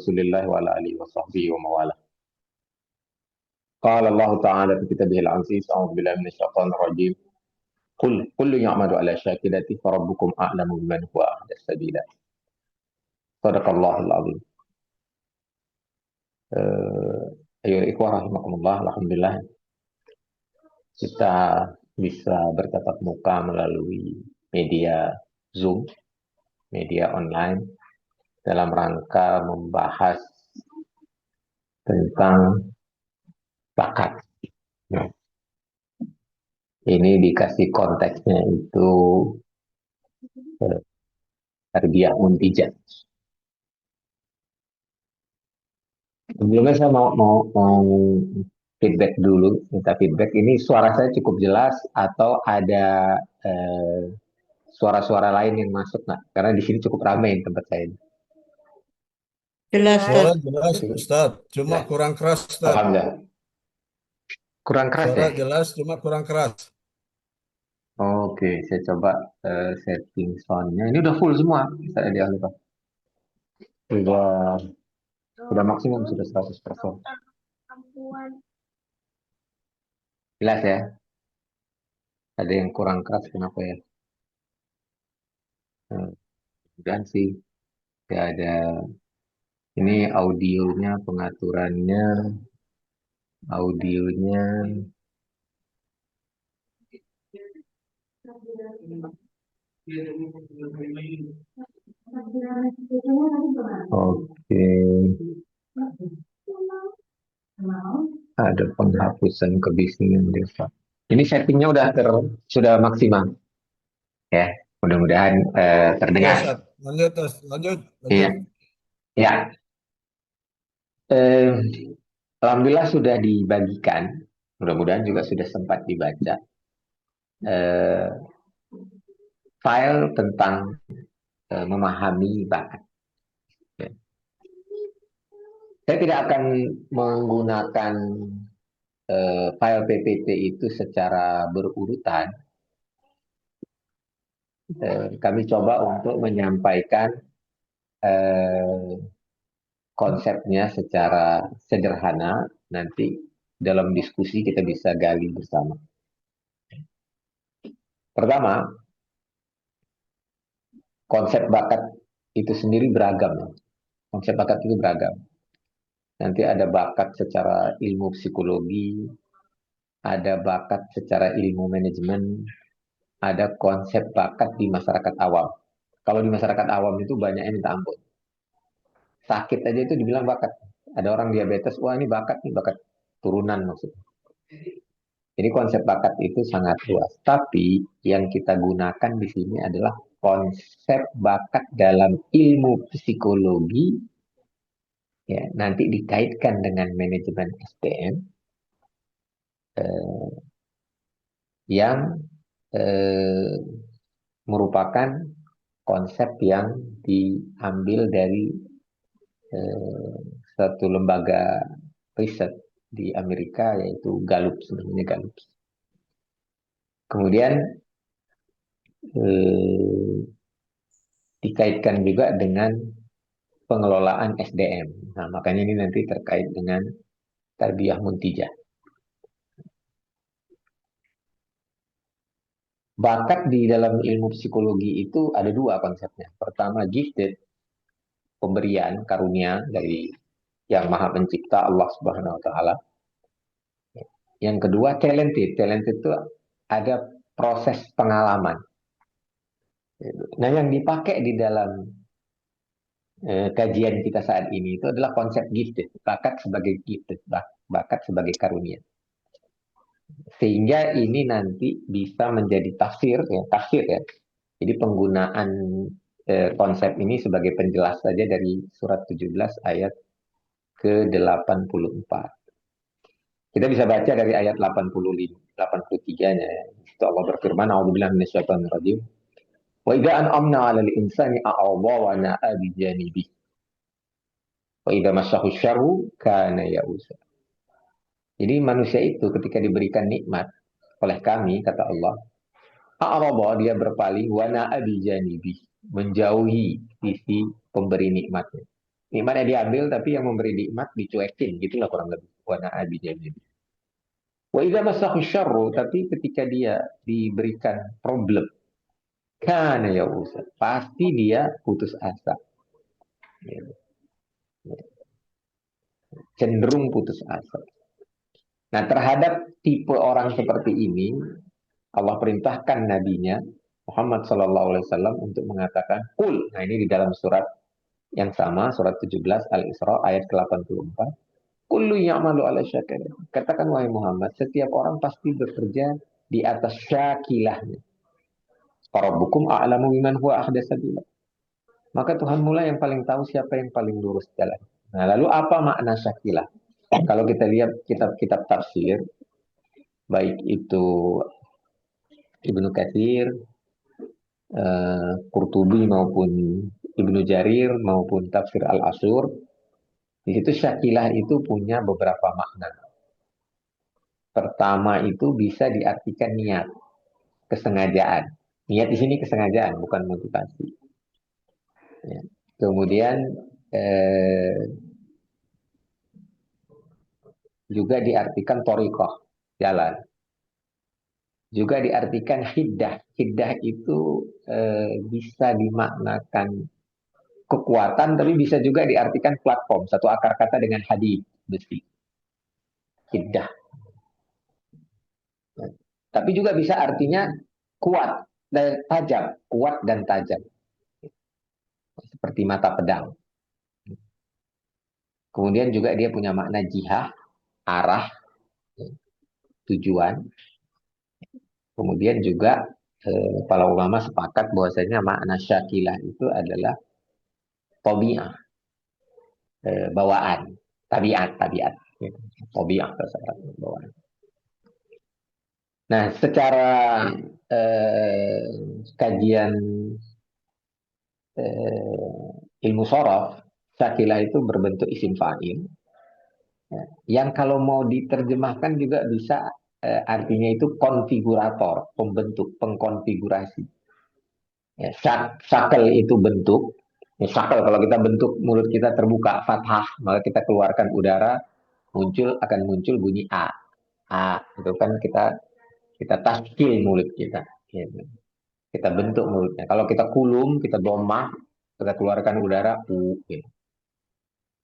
Rasulillah wa ala alihi wa sahbihi wa mawala. Qala Allah Ta'ala fi kitabihil aziz, a'udzu billahi minasyaitonir rajim. Qul ya'malu ala syakilati farabbukum a'lamu biman huwa ahda sabila. Shadaqallahul azim. Ayo ikhwah rahimakumullah, alhamdulillah kita bisa bertatap muka melalui media Zoom, media online dalam rangka membahas tentang bakat. Nah, ini dikasih konteksnya itu tarbiyah muntijah. Sebelumnya saya mau feedback dulu, minta feedback. Ini suara saya cukup jelas atau ada suara-suara lain yang masuk nggak? Karena di sini cukup ramai tempat saya. Jelas, Suara Ustaz. jelas, Ustaz. Cuma Ya, kurang keras, Ustaz. alhamdulillah. Kurang keras Suara ya? jelas, cuma kurang keras. Oke, saya coba setting soundnya. Ini udah full semua. Saya di Alifah. Sudah, sudah maksimum, sudah 100%. Jelas ya? Ada yang kurang keras, kenapa ya? Dan sih, nggak ada. Ini audionya, pengaturannya, audionya. Oke, ada penghapusan kebisingan desa. Ini settingnya sudah maksimal ya. Mudah-mudahan Ya, terdengar. Ustaz. Lanjut, Ustaz. Lanjut, Iya, lanjut. ya. Eh, Alhamdulillah sudah dibagikan. Mudah-mudahan juga sudah sempat dibaca eh, file tentang memahami bakat. Ya. Saya tidak akan menggunakan file PPT itu secara berurutan. Kami coba untuk menyampaikan eh, konsepnya secara sederhana. Nanti dalam diskusi kita bisa gali bersama. Pertama, konsep bakat itu sendiri beragam. Konsep bakat itu beragam. Nanti ada bakat secara ilmu psikologi, ada bakat secara ilmu manajemen, ada konsep bakat di masyarakat awam. Kalau di masyarakat awam itu banyak yang minta ampun. Sakit aja itu dibilang bakat. Ada orang diabetes, wah ini bakat nih, bakat turunan maksudnya. Jadi konsep bakat itu sangat luas. Tapi yang kita gunakan di sini adalah konsep bakat dalam ilmu psikologi, ya, nanti dikaitkan dengan manajemen SDM yang eh, merupakan konsep yang diambil dari eh, satu lembaga riset di Amerika yaitu Gallup, sebenarnya Gallup. Kemudian eh, dikaitkan juga dengan pengelolaan SDM. Nah, makanya ini nanti terkait dengan tarbiyah muntijah. Bakat di dalam ilmu psikologi itu ada dua konsepnya. Pertama, gifted, pemberian karunia dari yang Maha Pencipta Allah Subhanahu wa taala. Yang kedua, talented. Talented itu ada proses pengalaman. Nah, yang dipakai di dalam kajian kita saat ini itu adalah konsep gifted, bakat sebagai gifted, bakat sebagai karunia. Sehingga ini nanti bisa menjadi tafsir ya. Jadi penggunaan konsep ini sebagai penjelas saja dari surat 17 ayat ke-84. Kita bisa baca dari ayat 85, 83-nya. Itu Allah berfirman, "A'udzubillahi minasyaitonir rajim. Wa idza an'amna 'alal insani a'adha wa na'a bi janibi. Wa idza massahu syarru kana ya'usa." Jadi manusia itu ketika diberikan nikmat oleh kami, kata Allah, a'rada, dia berpaling, wa na'a bi janibi, menjauhi sisi pemberi nikmatnya. Nikmatnya diambil, tapi yang memberi nikmat dicuekin, gitulah kurang lebih. Wa na'abidnya. Wa idza massahu syarru, tapi ketika dia diberikan problem, kana ya Ustaz, pasti dia putus asa. Cenderung putus asa. Nah, terhadap tipe orang seperti ini, Allah perintahkan nabinya Muhammad SAW untuk mengatakan kul. Nah, ini di dalam surat yang sama, surat 17 Al-Isra ayat ke-84. Kullu ya'malu ala syakir. Katakan wahai Muhammad, setiap orang pasti bekerja di atas syakilahnya. Rabbukum a'lamu biman huwa ahda sabila. Maka Tuhan mula yang paling tahu siapa yang paling lurus jalan. Nah, lalu apa makna syakilah? Kalau kita lihat kitab-kitab tafsir, baik itu Ibnu Katsir, Qurtubi maupun Ibnu Jarir maupun tafsir Al-Asur, di situ syakilah itu punya beberapa makna. Pertama itu bisa diartikan niat, kesengajaan. Niat di sini kesengajaan, bukan motivasi. Ya. Kemudian eh, juga diartikan torikoh, jalan. Juga diartikan hiddah. Hiddah itu bisa dimaknakan kekuatan, tapi bisa juga diartikan platform. Satu akar kata dengan hadid, besi. Hiddah. Tapi juga bisa artinya kuat dan tajam. Kuat dan tajam. Seperti mata pedang. Kemudian juga dia punya makna jihah, arah, tujuan. Kemudian juga para ulama sepakat bahwasanya makna syakilah itu adalah tobiah, bawaan, tabiat. Tobiah bawaan. Nah, secara eh, kajian ilmu sorof, syakilah itu berbentuk isim fa'il. Ya. Yang kalau mau diterjemahkan juga bisa artinya itu konfigurator, pembentuk, pengkonfigurasi. Ya, syakel itu bentuk. Ya, syakel kalau kita bentuk mulut kita terbuka fathah, maka kita keluarkan udara, akan muncul bunyi A. A itu kan kita taskil mulut kita. Gitu. Kita bentuk mulutnya. Kalau kita kulum, kita domah, kita keluarkan udara U. Gitu.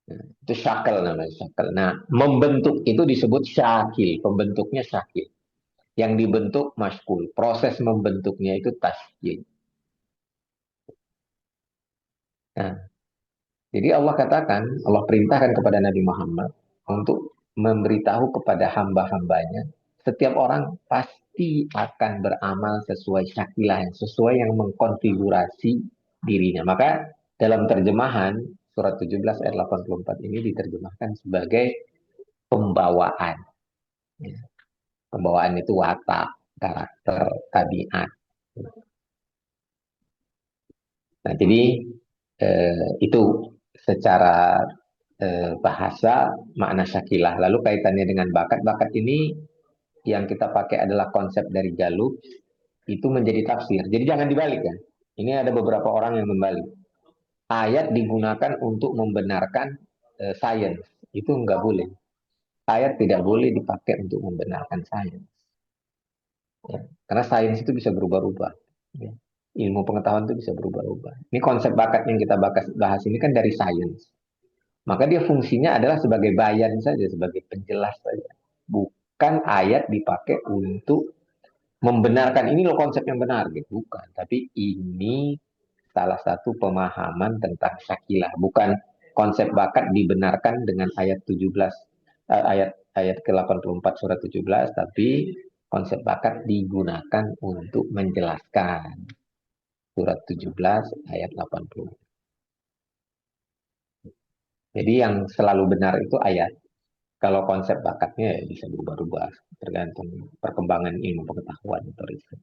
Nah, itu syakel namanya syakel. Nah, membentuk itu disebut syakil. Pembentuknya syakil. Yang dibentuk maskul. Proses membentuknya itu taskil. Nah, jadi Allah katakan, Allah perintahkan kepada Nabi Muhammad untuk memberitahu kepada hamba-hambanya, setiap orang pasti akan beramal sesuai syakilah, sesuai yang mengkonfigurasi dirinya. Maka dalam terjemahan surat 17 ayat 84 ini diterjemahkan sebagai pembawaan. Ya. Pembawaan itu watak, karakter, tabiat. Nah, jadi itu secara bahasa makna syakilah. Lalu kaitannya dengan bakat. Bakat ini yang kita pakai adalah konsep dari Gallup, itu menjadi tafsir. Jadi jangan dibalik ya. Ini ada beberapa orang yang membalik. Ayat digunakan untuk membenarkan sains. Itu nggak boleh. Ayat tidak boleh dipakai untuk membenarkan sains. Ya. Karena sains itu bisa berubah-ubah. Ya. Ilmu pengetahuan itu bisa berubah-ubah. Ini konsep bakat yang kita bahas ini kan dari sains. Maka dia fungsinya adalah sebagai bayan saja, sebagai penjelas saja. Bukan ayat dipakai untuk membenarkan ini loh konsep yang benar gitu. Bukan. Tapi ini salah satu pemahaman tentang syakilah. Bukan konsep bakat dibenarkan dengan ayat 17 ayat ke-84 surat 17, tapi konsep bakat digunakan untuk menjelaskan surat 17 ayat 80. Jadi yang selalu benar itu ayat. Kalau konsep bakatnya ya bisa berubah-ubah tergantung perkembangan ilmu pengetahuan atau riset.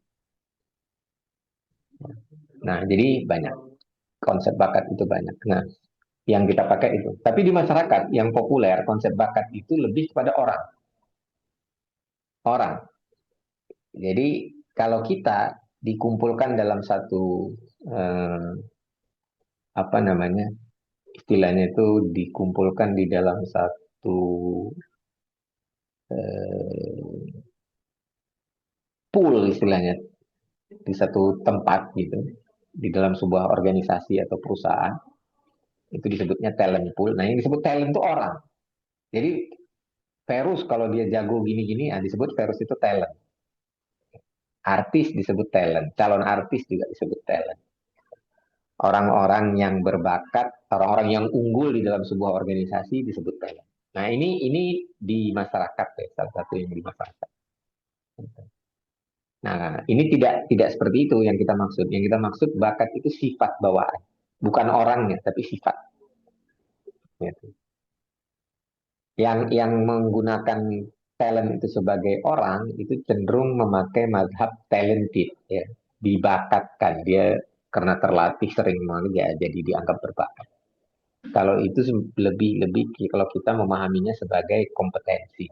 Nah, jadi banyak konsep bakat itu banyak. Nah, yang kita pakai itu. Tapi di masyarakat yang populer konsep bakat itu lebih kepada orang. Orang. Jadi kalau kita dikumpulkan dalam satu apa namanya istilahnya itu dikumpulkan di dalam satu eh, pool istilahnya, di satu tempat gitu, di dalam sebuah organisasi atau perusahaan, itu disebutnya talent pool. Nah, yang disebut talent itu orang. Jadi Verus kalau dia jago gini-gini, ya disebut Verus itu talent. Artis disebut talent, calon artis juga disebut talent. Orang-orang yang berbakat, orang-orang yang unggul di dalam sebuah organisasi disebut talent. Nah, ini di masyarakat ya, salah satu yang di masyarakat. Nah, ini tidak seperti itu yang kita maksud. Yang kita maksud bakat itu sifat bawaan, bukan orangnya, tapi sifat. Gitu. Yang menggunakan talent itu sebagai orang itu cenderung memakai mazhab talented, ya, dibakatkan dia karena terlatih sering dia jadi dianggap berbakat. Kalau itu lebih lebih kalau kita memahaminya sebagai kompetensi.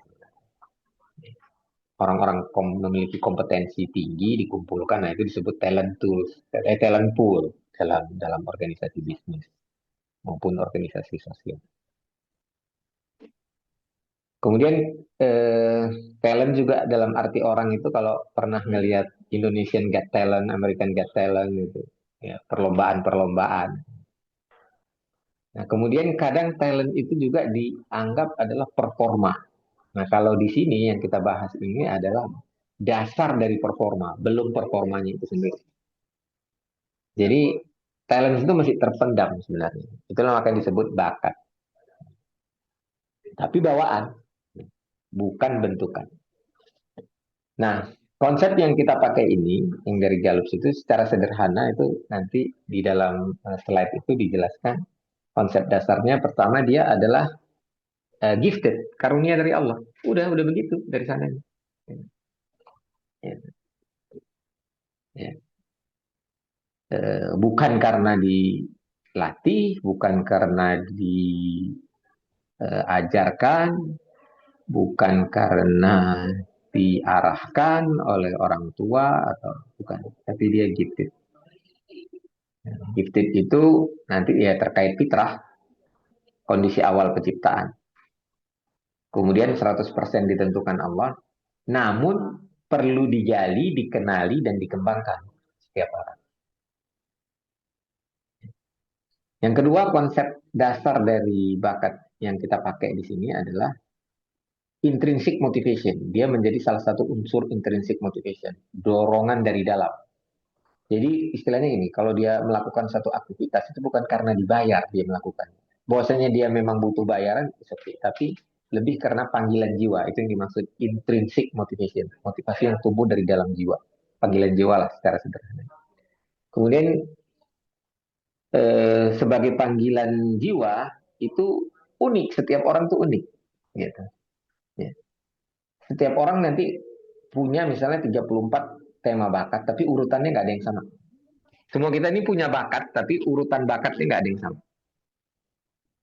Orang-orang memiliki kompetensi tinggi dikumpulkan, nah itu disebut talent tools, talent pool dalam dalam organisasi bisnis maupun organisasi sosial. Kemudian eh, talent juga dalam arti orang itu kalau pernah ngelihat Indonesian Got Talent, American Got Talent gitu, ya, perlombaan-perlombaan. Nah, kemudian kadang talent itu juga dianggap adalah performa. Nah, kalau di sini yang kita bahas ini adalah dasar dari performa, belum performanya itu sendiri. Jadi talent itu masih terpendam sebenarnya. Itulah makanya disebut bakat. Tapi bawaan, bukan bentukan. Nah, konsep yang kita pakai ini, yang dari Gallup itu secara sederhana itu nanti di dalam slide itu dijelaskan konsep dasarnya. Pertama dia adalah gifted, karunia dari Allah. Udah begitu dari sana. Ya, ya. Bukan karena dilatih, bukan karena diajarkan, bukan karena diarahkan oleh orang tua atau bukan, tapi dia gifted. Gifted itu nanti ya terkait fitrah, kondisi awal penciptaan. Kemudian 100% ditentukan Allah, namun perlu digali, dikenali, dan dikembangkan setiap orang. Yang kedua, konsep dasar dari bakat yang kita pakai di sini adalah intrinsic motivation. Dia menjadi salah satu unsur intrinsic motivation, dorongan dari dalam. Jadi istilahnya ini, kalau dia melakukan satu aktivitas itu bukan karena dibayar dia melakukan. Bahwasanya dia memang butuh bayaran, okay. Tapi lebih karena panggilan jiwa. Itu yang dimaksud intrinsic motivation, motivasi yang tumbuh dari dalam jiwa. Panggilan jiwa lah secara sederhana. Kemudian sebagai panggilan jiwa itu unik, setiap orang tuh unik, gitu. Ya. Setiap orang nanti punya misalnya 34 tema bakat, tapi urutannya nggak ada yang sama. Semua kita ini punya bakat, tapi urutan bakatnya nggak ada yang sama.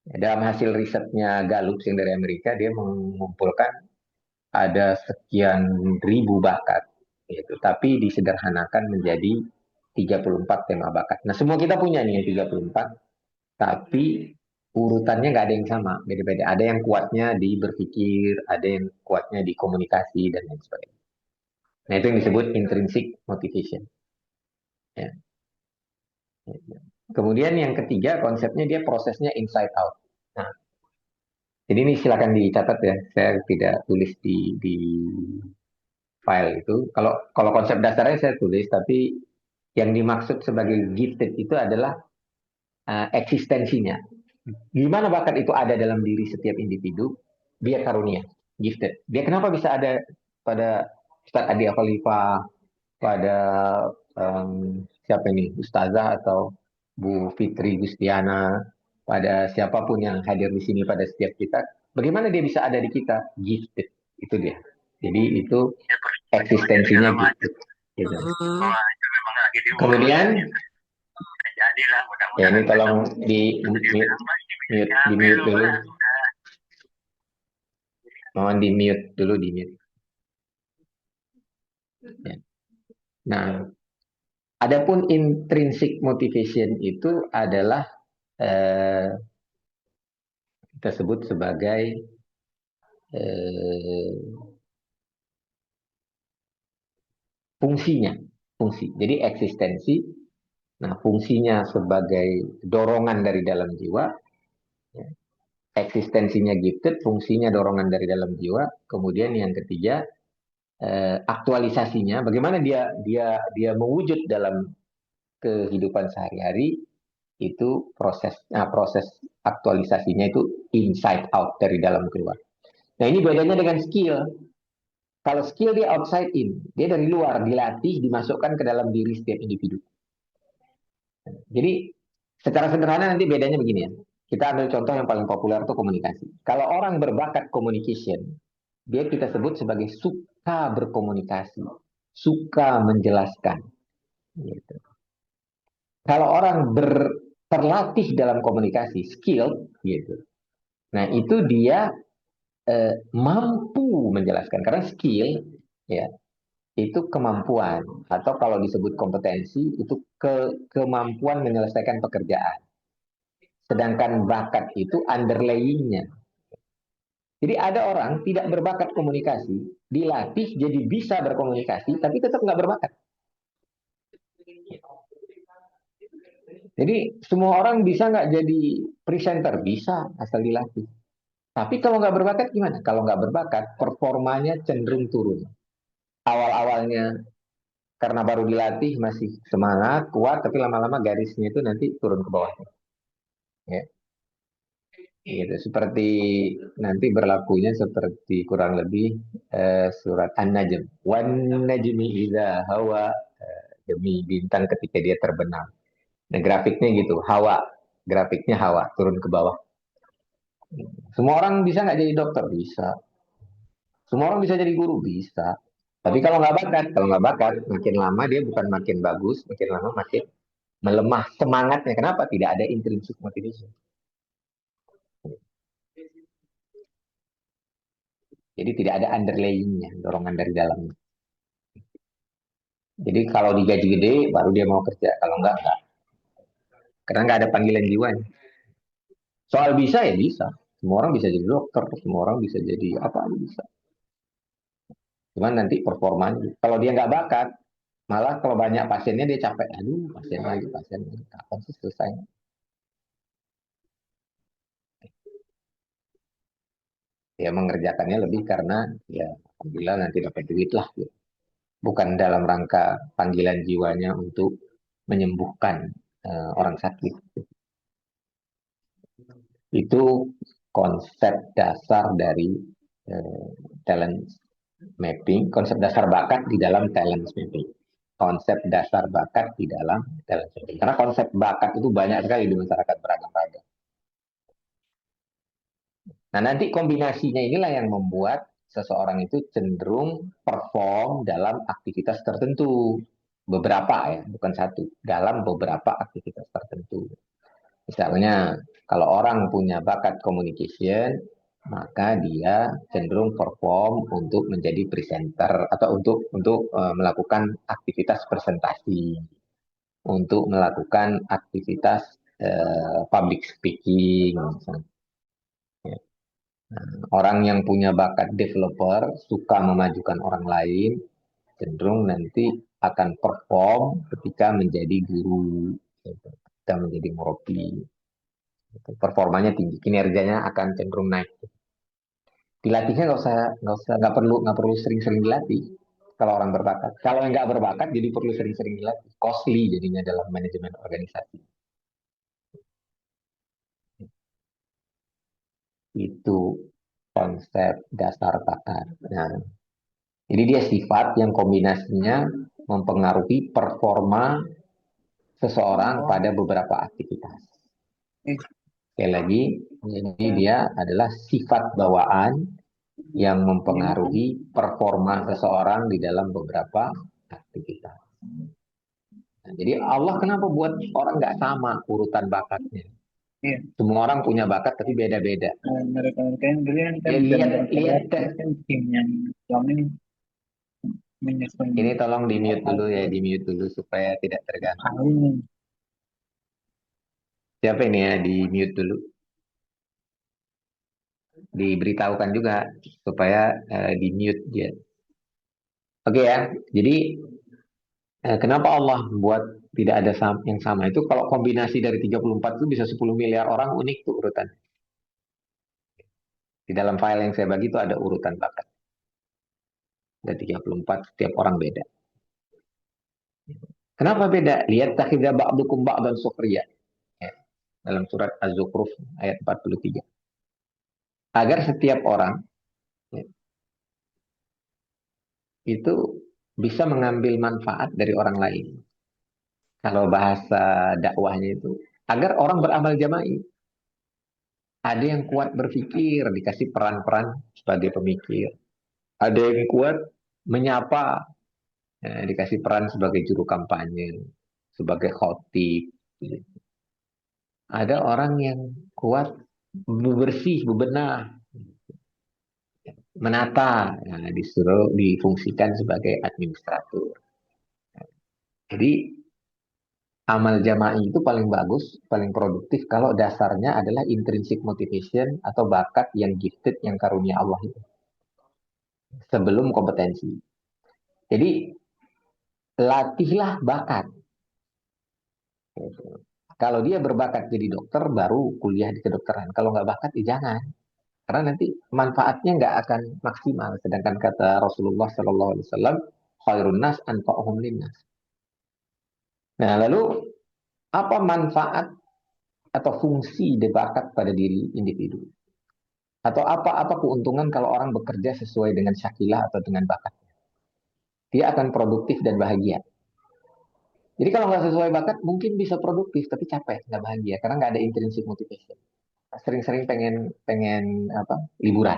Dalam hasil risetnya Gallup yang dari Amerika, dia mengumpulkan ada sekian ribu bakat, gitu. Tapi disederhanakan menjadi 34 tema bakat. Nah, semua kita punya nih yang 34, tapi urutannya nggak ada yang sama, beda-beda. Ada yang kuatnya di berpikir, ada yang kuatnya di komunikasi, dan lain sebagainya. Nah, itu yang disebut intrinsic motivation. Ya. Kemudian yang ketiga, konsepnya dia prosesnya inside out. Nah, jadi ini silakan dicatat ya. Saya tidak tulis di file itu. Kalau kalau konsep dasarnya saya tulis, tapi yang dimaksud sebagai gifted itu adalah eksistensinya. Gimana bakat itu ada dalam diri setiap individu? Dia karunia, gifted. Dia kenapa bisa ada pada Ustadz Adi Khalifah, pada siapa ini, Ustazah atau Bu Fitri Gustiana, pada siapapun yang hadir di sini pada setiap kita, bagaimana dia bisa ada di kita? Gifted, itu dia. Jadi itu eksistensinya gitu. Gitu. Kemudian, ya ini tolong di mute dulu. Mohon di mute dulu, di mute. Ya. Nah, adapun intrinsic motivation itu adalah eh, kita sebut sebagai eh, fungsinya, fungsi. Jadi eksistensi, nah fungsinya sebagai dorongan dari dalam jiwa, ya. Eksistensinya gifted, fungsinya dorongan dari dalam jiwa. Kemudian yang ketiga, aktualisasinya, bagaimana dia mewujud dalam kehidupan sehari-hari, itu proses aktualisasinya itu inside out, dari dalam keluar. Nah, ini bedanya dengan skill. Kalau skill dia outside in, dia dari luar dilatih, dimasukkan ke dalam diri setiap individu. Jadi secara sederhana nanti bedanya begini ya. Kita ambil contoh yang paling populer itu komunikasi. Kalau orang berbakat communication, dia kita sebut sebagai suka berkomunikasi, suka menjelaskan. Gitu. Kalau orang terlatih dalam komunikasi, skill, gitu. Nah itu dia mampu menjelaskan, karena skill, ya, itu kemampuan, atau kalau disebut kompetensi itu kemampuan menyelesaikan pekerjaan. Sedangkan bakat itu underlyingnya. Jadi ada orang tidak berbakat komunikasi, dilatih jadi bisa berkomunikasi, tapi tetap nggak berbakat. Jadi semua orang bisa nggak jadi presenter? Bisa, asal dilatih. Tapi kalau nggak berbakat gimana? Kalau nggak berbakat, performanya cenderung turun. Awal-awalnya karena baru dilatih masih semangat, kuat, tapi lama-lama garisnya itu nanti turun ke bawah. Ya. Gitu. Seperti nanti berlakunya seperti kurang lebih surat An-Najm. Wan najmi idza hawa, demi bintang ketika dia terbenam. Nah, grafiknya gitu, hawa. Grafiknya hawa, turun ke bawah. Semua orang bisa nggak jadi dokter? Bisa. Semua orang bisa jadi guru? Bisa. Tapi kalau nggak bakat, makin lama dia bukan makin bagus, makin lama makin melemah semangatnya. Kenapa? Tidak ada intrinsic motivation. Jadi tidak ada underlyingnya, dorongan dari dalam. Jadi kalau digaji gede, baru dia mau kerja. Kalau enggak. Karena nggak ada panggilan jiwanya. Soal bisa ya bisa. Semua orang bisa jadi dokter, semua orang bisa jadi apa aja bisa. Cuman nanti performanya. Kalau dia nggak bakat, malah kalau banyak pasiennya dia capek. Aduh, pasien lagi, pasien lagi. Kapan sih selesai? Dia mengerjakannya lebih karena ya alhamdulillah nanti dapat duit lah. Gitu. Bukan dalam rangka panggilan jiwanya untuk menyembuhkan orang sakit. Itu konsep dasar dari eh, talent mapping, konsep dasar bakat di dalam talent mapping. Konsep dasar bakat di dalam talent mapping. Karena konsep bakat itu banyak sekali di masyarakat, beragam-agam. Nah, nanti kombinasinya inilah yang membuat seseorang itu cenderung perform dalam aktivitas tertentu. Beberapa ya, bukan satu. Dalam beberapa aktivitas tertentu. Misalnya, kalau orang punya bakat communication, maka dia cenderung perform untuk menjadi presenter atau untuk melakukan aktivitas presentasi, untuk melakukan aktivitas public speaking. Misalnya. Orang yang punya bakat developer, suka memajukan orang lain, cenderung nanti akan perform ketika menjadi guru, gitu. Ketika menjadi murabi. Performanya tinggi, kinerjanya akan cenderung naik. Dilatihnya nggak perlu sering-sering dilatih. Kalau orang berbakat, kalau yang nggak berbakat jadi perlu sering-sering dilatih. Costly jadinya dalam manajemen organisasi. Itu konsep dasar bakat. Nah, jadi dia sifat yang kombinasinya mempengaruhi performa seseorang pada beberapa aktivitas. Sekali lagi, ini dia adalah sifat bawaan yang mempengaruhi performa seseorang di dalam beberapa aktivitas. Nah, jadi Allah kenapa buat orang nggak sama urutan bakatnya? Iya. Semua orang punya bakat tapi beda-beda. Mereka-mereka yang brilian kan Ya, dan lihat kan tim yang kami menyusun ini tolong di mute dulu ya, di mute dulu supaya tidak terganggu. hal ini. Siapa ini ya, di mute dulu? diberitahukan juga supaya di mute dia. Oke ya, jadi kenapa Allah buat tidak ada yang sama itu kalau kombinasi dari 34 itu bisa 10 miliar orang unik tuh urutan. Di dalam file yang saya bagi itu ada urutan bakat. Ada 34, setiap orang beda. Kenapa beda? Lihat takhidza ba'dukum ba'dan sukhriya. Ya, dalam surat Az-Zukhruf ayat 43. Agar setiap orang ya, itu bisa mengambil manfaat dari orang lain. Kalau bahasa dakwahnya itu agar orang beramal jama'i. Ada yang kuat berpikir, dikasih peran-peran sebagai pemikir. Ada yang kuat menyapa, dikasih peran sebagai juru kampanye, sebagai khotib. Ada orang yang kuat bebersih, bebenah, menata, nah, disuruh difungsikan sebagai administrator. Jadi amal jama'i itu paling bagus, paling produktif kalau dasarnya adalah intrinsic motivation atau bakat yang gifted, yang karunia Allah itu. Sebelum kompetensi. Jadi latihlah bakat. Kalau dia berbakat jadi dokter, baru kuliah di kedokteran. Kalau nggak bakat, ya jangan. Karena nanti manfaatnya nggak akan maksimal. Sedangkan kata Rasulullah SAW, khairun nas anfa'uhum linnas. Nah, lalu apa manfaat atau fungsi bakat pada diri individu? Atau apa keuntungan kalau orang bekerja sesuai dengan syakilah atau dengan bakat? Dia akan produktif dan bahagia. Jadi kalau nggak sesuai bakat, mungkin bisa produktif, tapi capek, nggak bahagia. Karena nggak ada intrinsic motivation. Sering-sering pengen pengen apa liburan.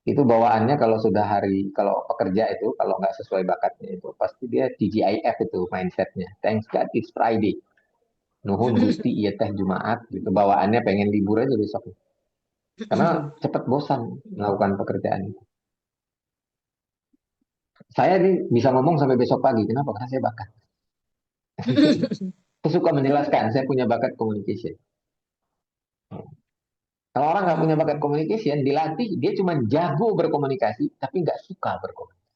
Itu bawaannya kalau sudah hari, kalau pekerja itu, kalau nggak sesuai bakatnya itu, pasti dia TGIF itu mindsetnya. Thanks God it's Friday. Nuhun Gusti iya teh Jumaat gitu. Bawaannya pengen libur aja besok. Karena cepat bosan melakukan pekerjaan itu. Saya nih bisa ngomong sampai besok pagi. Kenapa? Karena saya bakat. Saya suka menjelaskan. Saya punya bakat communication. Kalau orang nggak punya bakat communication, dilatih dia cuma jago berkomunikasi, tapi nggak suka berkomunikasi.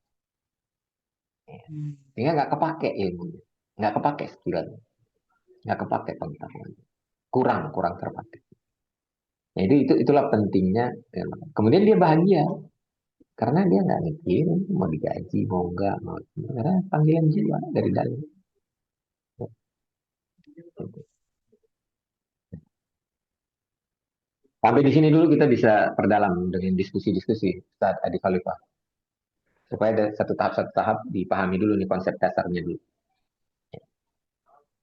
Sehingga nggak kepake ilmunya, nggak kepake skillnya, nggak kepake pengetahuan, kurang kurang terpakai. Nah, itulah pentingnya. Ya. Kemudian dia bahagia karena dia nggak mikir mau digaji mau enggak mau, karena panggilan jiwa dari dalam. Sampai di sini dulu kita bisa perdalam dengan diskusi-diskusi saat Adi Khalifah supaya ada satu tahap dipahami dulu nih konsep dasarnya dulu.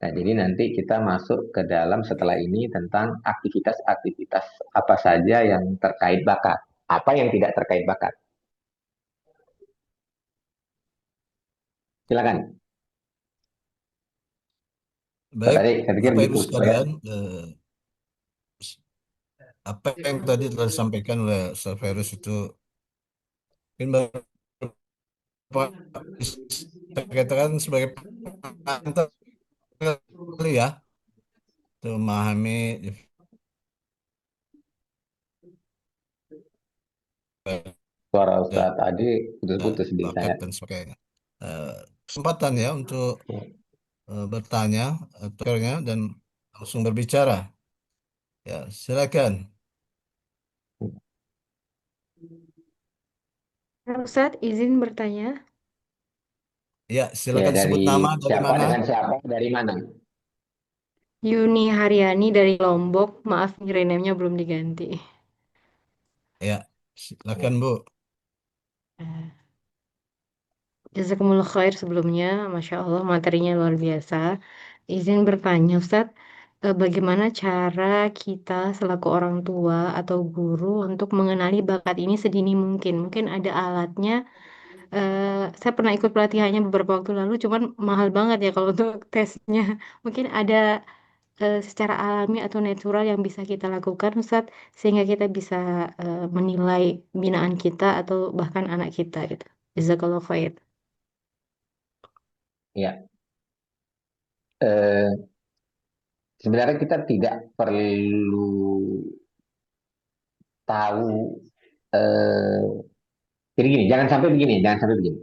Nah, jadi nanti kita masuk ke dalam setelah ini tentang aktivitas-aktivitas apa saja yang terkait bakat, apa yang tidak terkait bakat. Silakan. Baik, Saya pikir Bapak gitu Ibu supaya sekalian, apa yang tadi telah disampaikan oleh Severus itu mungkin Bapak bisa katakan sebagai pengantar kali ya, untuk memahami suara ya, Ustadz Adi putus-putus di bakat saya. dan sebagainya. Kesempatan ya untuk bertanya, dan langsung berbicara. Ya, silakan. Ustadz, izin bertanya. Ya, Ya silakan dari sebut nama dari siapa mana. dengan siapa dari mana? Yuni Haryani dari Lombok. Maaf, username-nya belum diganti. Ya, silakan Bu. Eh, Jazakumullah khair sebelumnya. Masya Allah, materinya luar biasa. Izin bertanya, Ustadz, bagaimana cara kita selaku orang tua atau guru untuk mengenali bakat ini sedini mungkin? Mungkin ada alatnya. Saya pernah ikut pelatihannya beberapa waktu lalu, cuman mahal banget ya kalau untuk tesnya. Mungkin ada secara alami atau natural yang bisa kita lakukan, Ustadz, sehingga kita bisa menilai binaan kita atau bahkan anak kita gitu. Jazakallah khair. Ya, eh, sebenarnya kita tidak perlu tahu. eh, jadi gini, jangan sampai begini, jangan sampai begini.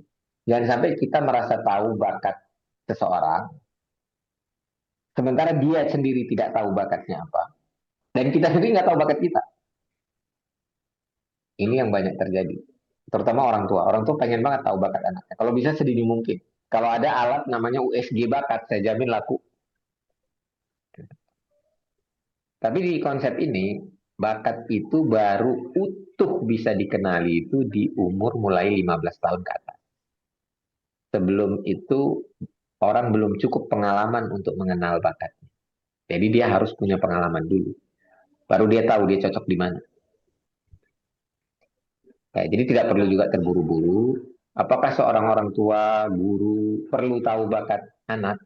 Jangan sampai kita merasa tahu bakat seseorang, sementara dia sendiri tidak tahu bakatnya apa, dan kita sendiri nggak tahu bakat kita. Ini yang banyak terjadi, terutama orang tua. Orang tua pengen banget tahu bakat anaknya. Kalau bisa sedini mungkin. Kalau ada alat namanya USG bakat, saya jamin laku. Tapi di konsep ini, bakat itu baru utuh bisa dikenali itu di umur mulai 15 tahun ke atas. Sebelum itu, orang belum cukup pengalaman untuk mengenal bakatnya. Jadi dia harus punya pengalaman dulu. Baru dia tahu dia cocok di mana. Kayak, jadi tidak perlu juga terburu-buru. Apakah seorang orang tua, guru perlu tahu bakat anak?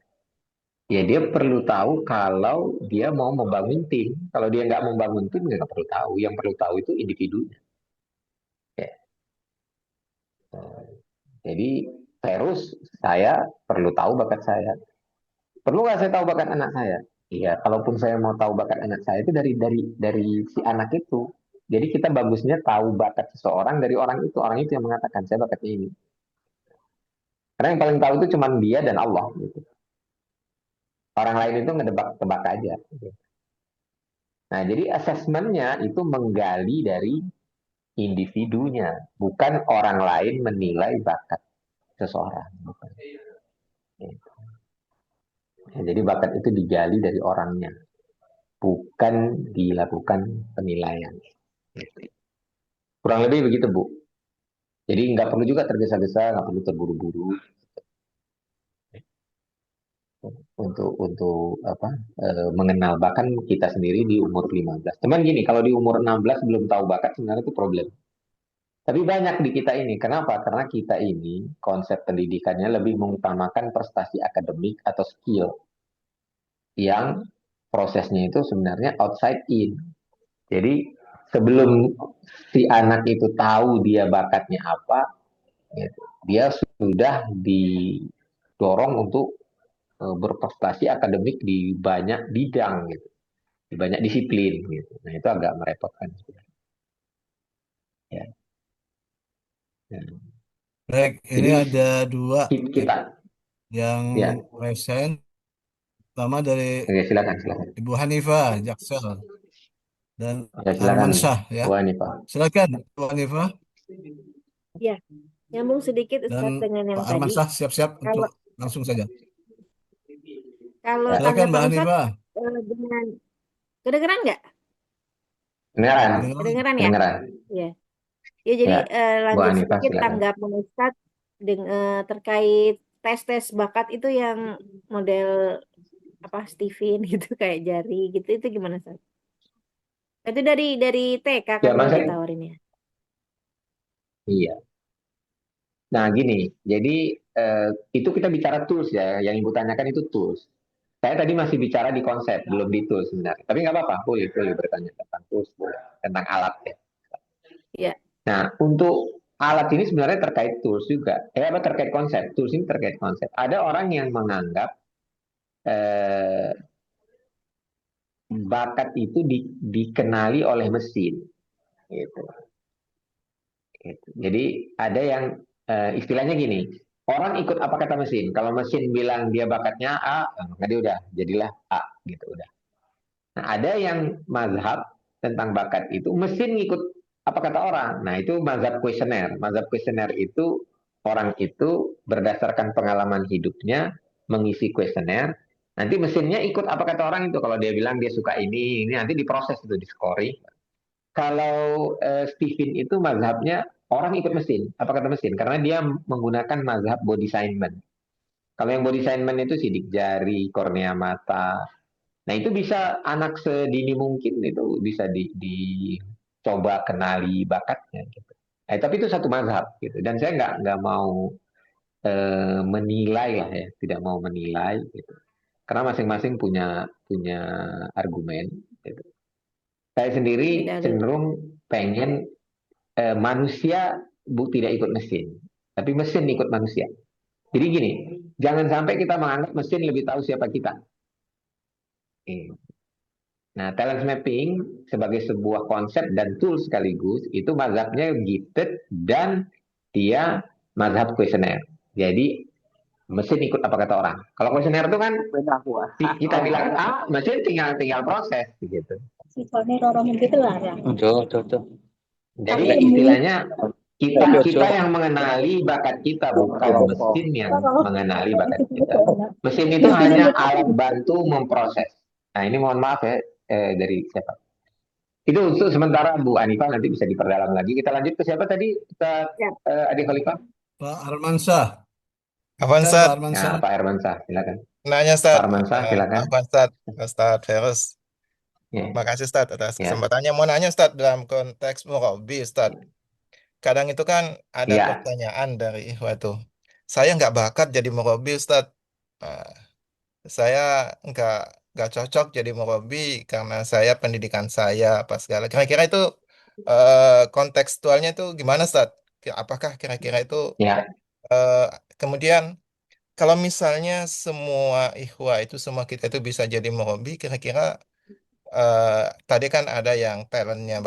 Ya dia perlu tahu kalau dia mau membangun tim. Kalau dia nggak membangun tim, dia nggak perlu tahu. Yang perlu tahu itu individunya. Ya. Jadi terus saya perlu tahu bakat saya. Perlu nggak saya tahu bakat anak saya? Iya, kalaupun saya mau tahu bakat anak saya itu dari si anak itu. Jadi kita bagusnya tahu bakat seseorang dari orang itu. Orang itu yang mengatakan saya bakatnya ini. Karena yang paling tahu itu cuma dia dan Allah. Gitu. Orang lain itu ngedebak-tebak aja. Gitu. Nah, jadi asesmennya itu menggali dari individunya, bukan orang lain menilai bakat seseorang. Bukan. Gitu. Nah, jadi bakat itu digali dari orangnya, bukan dilakukan penilaian. Gitu. Kurang lebih begitu, Bu. Jadi nggak perlu juga tergesa-gesa, nggak perlu terburu-buru untuk apa mengenal bahkan kita sendiri di umur 15. Cuman gini, kalau di umur 16 belum tahu bakat sebenarnya itu problem. Tapi banyak di kita ini. Kenapa? Karena kita ini konsep pendidikannya lebih mengutamakan prestasi akademik atau skill yang prosesnya itu sebenarnya outside in. Jadi sebelum si anak itu tahu dia bakatnya apa, gitu, dia sudah didorong untuk berprestasi akademik di banyak bidang gitu, di banyak disiplin gitu. Nah, itu agak merepotkan sebenarnya. Ya. Nah, Baik, ini jadi ada dua kita yang ya, resen. Pertama dari oke, silakan silakan. Ibu Hanifah, Jaksel, dan Ya, silakan Armansyah ya. Bu Hanifah. Silakan Ibu Hanifah Ya, nyambung sedikit dan Ustadz dengan yang Pak tadi. Armansyah siap-siap Kalau untuk langsung saja. kalau Ya. Silakan Mbak tanggapan Ustadz Hanifah. dengan kedengeran nggak? Kedengaran, Kedengaran? Kedengeran ya? kedengaran. Ya. Ya jadi Ya, Bu lanjut Hanifah sedikit silakan. tanggapan Ustadz terkait tes-tes bakat itu yang model apa Steven gitu kayak jari gitu itu gimana Ustadz? Itu dari TK Ya, kan dulu Mas. ditawarinnya. Iya. Nah, gini. Jadi itu kita bicara tools ya. Yang Ibu tanyakan itu tools. Saya tadi masih bicara di konsep, belum di tools sebenarnya. Tapi nggak apa-apa, boleh bertanya tentang tools, boleh. Tentang alat ya. Ya. Nah, untuk alat ini sebenarnya terkait tools juga. Apa terkait konsep? Tools ini terkait konsep. Ada orang yang menganggap eh, bakat itu dikenali oleh mesin. Gitu. Gitu. Jadi ada yang istilahnya gini, orang ikut apa kata mesin. Kalau mesin bilang dia bakatnya A, maka dia udah jadilah A, gitu udah. Nah, ada yang mazhab tentang bakat itu mesin ngikut apa kata orang. Nah, itu mazhab kuesioner. Mazhab kuesioner itu orang itu berdasarkan pengalaman hidupnya mengisi kuesioner. Nanti mesinnya ikut apa kata orang itu. Kalau dia bilang dia suka ini nanti diproses itu, di scoring. Kalau Stephen itu mazhabnya orang ikut mesin, apa kata mesin? Karena dia menggunakan mazhab body assignment. Kalau yang body assignment itu sidik jari, kornea mata. Nah itu bisa anak sedini mungkin itu bisa dicoba kenali bakatnya. Gitu. Tapi itu satu mazhab gitu. Dan saya nggak mau menilai lah ya, tidak mau menilai. Gitu. Karena masing-masing punya punya argumen. Gitu. Saya sendiri Beda-beda. cenderung pengen manusia tidak ikut mesin, tapi mesin ikut manusia. Jadi gini, jangan sampai kita menganggap mesin lebih tahu siapa kita. Nah, talent mapping sebagai sebuah konsep dan tool sekaligus itu mazhabnya gifted dan dia mazhab kuesioner. Jadi mesin ikut apa kata orang. Kalau kuesioner itu kan Beda aku. kita bilang A, mesin tinggal tinggal proses gitu. Sifatnya orang itu larang. Tuh. Jadi Tapi istilahnya kita Cocok. yang mengenali bakat kita, bukan mesin yang mengenali bakat kita. Mesin itu hanya alat bantu memproses. Nah, ini mohon maaf ya dari siapa? Itu untuk sementara Bu Anifah, nanti bisa diperdalam lagi. Kita lanjut ke siapa tadi? Kita Ya. Adik Khalifah. Pak Armansyah. Afwan Pak Ustad, Nah, Armansyah. Pak Hermansyah, silakan. nanya Pak Ustad. Hermansyah, silakan. Afwan Ustad, Ustad Ferus. Ya, Makasih Ustad atas ya, kesempatannya. Mau nanya Ustad dalam konteks murabi Ustad. Kadang itu kan ada ya, pertanyaan dari Ikhwa tuh. Saya nggak bakat jadi murabi Ustad. Nah, saya nggak nggak cocok jadi murabi karena saya pendidikan saya apa segala. Kira-kira itu kontekstualnya itu gimana Ustad? Apakah kira-kira itu ya, eh, kemudian kalau misalnya semua ikhwah itu semua kita itu bisa jadi murabi, kira-kira eh, tadi kan ada yang talentnya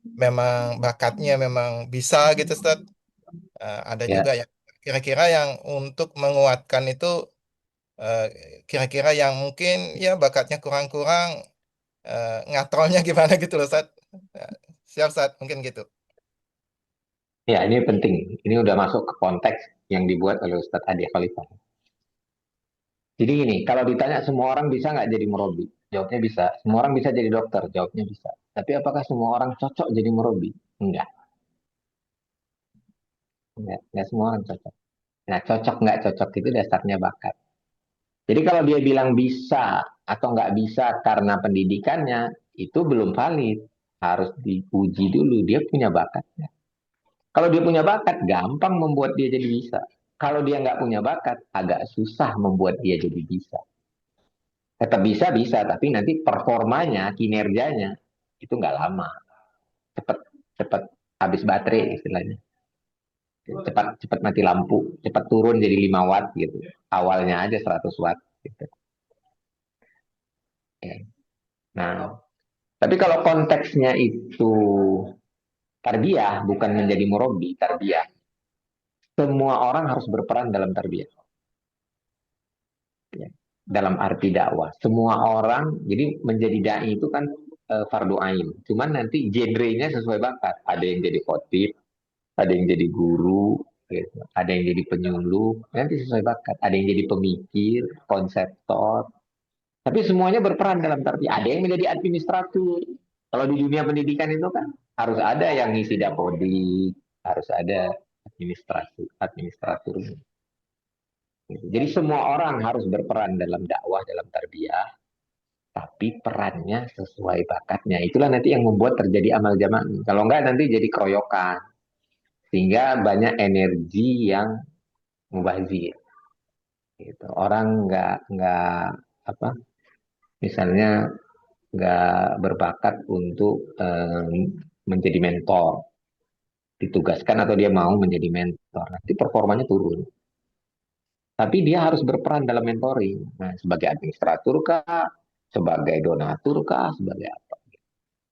memang bakatnya memang bisa gitu Ustaz. Ada ya. juga yang kira-kira yang untuk menguatkan itu eh, kira-kira yang mungkin ya bakatnya kurang-kurang ngatrolnya gimana gitu loh Ustaz. Eh, Siap Ustaz, mungkin gitu. Ya, ini penting. Ini udah masuk ke konteks yang dibuat oleh Ustadz Adi Khalifah. Jadi gini, kalau ditanya semua orang bisa nggak jadi murabi? Jawabnya bisa. Semua orang bisa jadi dokter? Jawabnya bisa. Tapi apakah semua orang cocok jadi murabi? Enggak. Enggak semua orang cocok. Nah, cocok nggak cocok itu dasarnya bakat. Jadi kalau dia bilang bisa atau nggak bisa karena pendidikannya, itu belum valid. Harus diuji dulu, dia punya bakatnya. Kalau dia punya bakat, gampang membuat dia jadi bisa. Kalau dia nggak punya bakat, agak susah membuat dia jadi bisa. Tetap bisa, bisa, tapi nanti performanya, kinerjanya, itu nggak lama. Cepat, cepat habis baterai istilahnya. Cepat, cepat mati lampu. Cepat turun jadi 5 watt gitu. Awalnya aja 100 watt. Gitu. Ya. Nah, tapi kalau konteksnya itu tarbiyah, bukan menjadi murabi, tarbiyah. Semua orang harus berperan dalam tarbiyah. Ya. Dalam arti dakwah. Semua orang, jadi menjadi dai itu kan fardu ain. Cuman nanti genrenya sesuai bakat. Ada yang jadi khotib, ada yang jadi guru, gitu. Ada yang jadi penyuluh, nanti sesuai bakat. Ada yang jadi pemikir, konseptor. Tapi semuanya berperan dalam tarbiyah. Ada yang menjadi administrator. Kalau di dunia pendidikan itu kan harus ada yang ngisi dapodik, harus ada administratur. Gitu. Jadi semua orang harus berperan dalam dakwah, dalam tarbiyah, tapi perannya sesuai bakatnya. Itulah nanti yang membuat terjadi amal jamaah. Kalau enggak nanti jadi keroyokan, sehingga banyak energi yang mubazir. Gitu. Orang nggak apa, misalnya nggak berbakat untuk menjadi mentor, ditugaskan atau dia mau menjadi mentor, nanti performanya turun. Tapi dia harus berperan dalam mentoring. Nah, sebagai administratur kah, sebagai donatur kah, sebagai apa.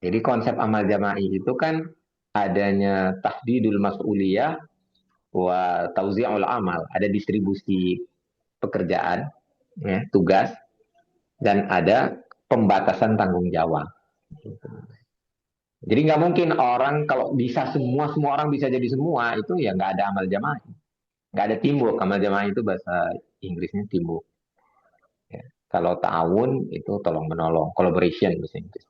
Jadi konsep amal jama'i itu kan adanya tahdidul mas'uliyah wa tauzi'ul amal. Ada distribusi pekerjaan, ya, tugas, dan ada pembatasan tanggung jawab. Jadi nggak mungkin orang kalau bisa semua orang bisa jadi semua, itu ya nggak ada amal jama'i. Nggak ada teamwork. Amal jama'i itu bahasa Inggrisnya teamwork. Ya. Kalau ta'awun itu tolong menolong, collaboration bahasa Inggris.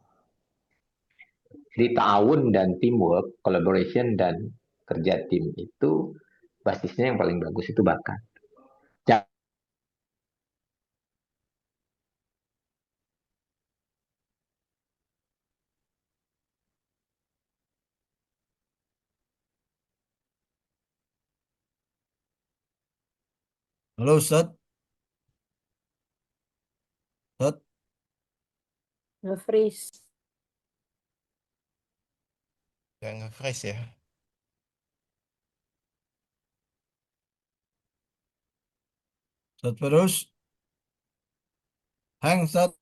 Jadi ta'awun dan teamwork, collaboration dan kerja tim itu basisnya yang paling bagus itu bakat. Halo Ustadz. Ustadz. Nge-freeze. Yang nge-freeze ya. Ustadz Firus. Hang Ustadz.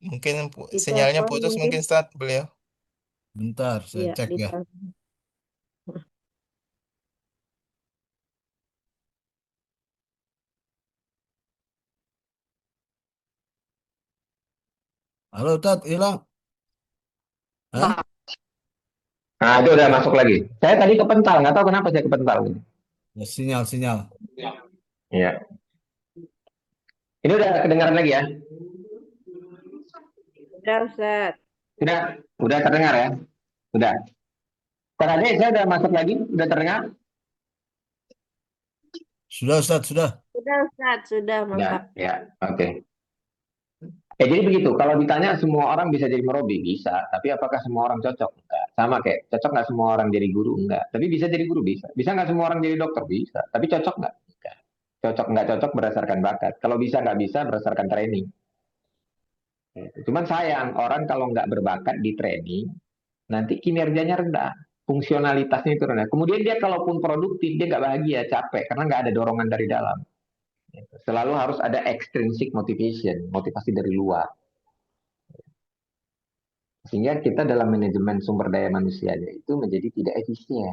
Mungkin sinyalnya Ditelepon putus mungkin. mungkin Ustaz beliau. Bentar, saya Iya, cek ya. ditelepon. Halo, Tat, hilang. Hah? Nah, itu udah masuk lagi. Saya tadi kepental, nggak tahu kenapa saya kepental. Ya, sinyal. Iya. Ini udah kedengaran lagi ya? Udah, Ustaz. Udah terdengar ya? Udah. Pak Ade, saya udah masuk lagi, udah terdengar? Sudah, Ustaz, sudah. Sudah, Ustaz. Sudah, mantap. Ya, oke. Jadi begitu, kalau ditanya semua orang bisa jadi murabi, bisa. Tapi apakah semua orang cocok? Enggak. Sama kayak, cocok nggak semua orang jadi guru? Enggak. Tapi bisa jadi guru? Bisa. Bisa nggak semua orang jadi dokter? Bisa. Tapi cocok nggak? Enggak. Cocok nggak cocok berdasarkan bakat. Kalau bisa nggak bisa berdasarkan training. Cuman sayang, orang kalau nggak berbakat di training, nanti kinerjanya rendah. Fungsionalitasnya itu rendah. Kemudian dia kalaupun produktif, dia nggak bahagia, capek. Karena nggak ada dorongan dari dalam. Selalu harus ada extrinsic motivation, motivasi dari luar. Sehingga kita dalam manajemen sumber daya manusianya itu menjadi tidak efisien.